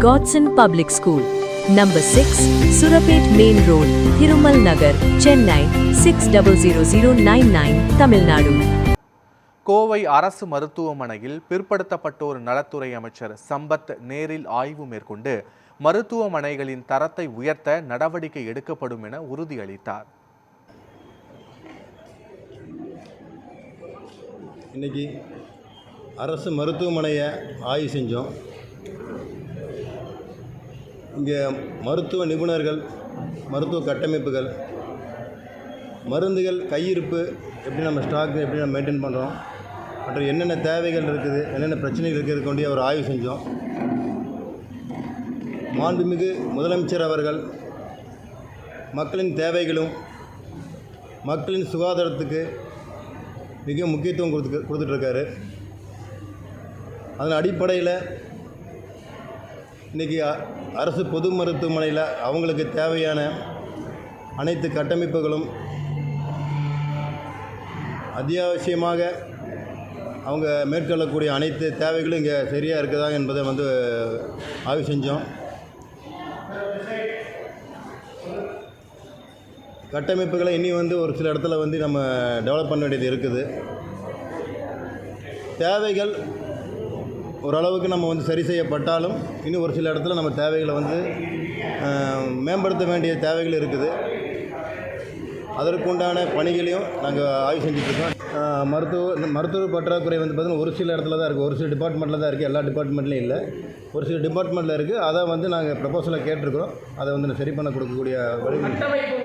Godson Public School, Number 6, Surapet Main Road, Thirumal Nagar, Chennai 600099, Tamil Nadu. Kovai அரசு மருத்துவமனையில் பிற்படுத்தப்பட்டோர் நலத்துறை அமைச்சர் சம்பத் நேரில் ஆய்வு மேற்கொண்டு மருத்துவமனைகளின் தரத்தை உயர்த்த நடவடிக்கை எடுக்கப்படும் என உறுதியளித்தார். இன்னைக்கு அரசு மருத்துவமனையை ஆய்வு செஞ்சோம். இங்கே மருத்துவ நிபுணர்கள், மருத்துவ கட்டமைப்புகள், மருந்துகள் கையிருப்பு எப்படி நம்ம ஸ்டாக் எப்படி நம்ம மெயின்டைன் பண்ணுறோம், மற்றும் என்னென்ன தேவைகள் இருக்குது, என்னென்ன பிரச்சனைகள் இருக்கிறது கொண்டு அவர் ஆய்வு செஞ்சோம். மாண்புமிகு முதலமைச்சர் அவர்கள் மக்களின் தேவைகளும் மக்களின் சுகாதாரத்துக்கு மிக முக்கியத்துவம் கொடுத்துட்ருக்காரு. அதன் அடிப்படையில் இன்றைக்கி அரசு பொது மருத்துவமனையில் அவங்களுக்கு தேவையான அனைத்து கட்டமைப்புகளும் அத்தியாவசியமாக அவங்க மேற்கொள்ளக்கூடிய அனைத்து தேவைகளும் இங்கே சரியாக இருக்குதா என்பதை ஆய்வு செஞ்சோம். கட்டமைப்புகளை இனி ஒரு சில இடத்துல நம்ம டெவலப் பண்ண வேண்டியது இருக்குது. தேவைகள் ஓரளவுக்கு நம்ம சரி செய்யப்பட்டாலும் இன்னும் ஒரு சில இடத்துல நம்ம தேவைகளை மேம்படுத்த வேண்டிய தேவைகள் இருக்குது. அதற்குண்டான பணிகளையும் நாங்கள் ஆய்வு செஞ்சுட்ருக்கோம். மருத்துவ பற்றாக்குறை பார்த்திங்கன்னா ஒரு சில இடத்துல தான் இருக்குது, ஒரு சில டிபார்ட்மெண்ட்டில் தான் இருக்குது, எல்லா டிபார்ட்மெண்ட்லேயும் இல்லை, ஒரு சில டிபார்ட்மெண்ட்டில் இருக்குது. அதை நாங்கள் ப்ரப்போசலை கேட்டிருக்கிறோம். அதை சரி பண்ண கொடுக்கக்கூடிய வழி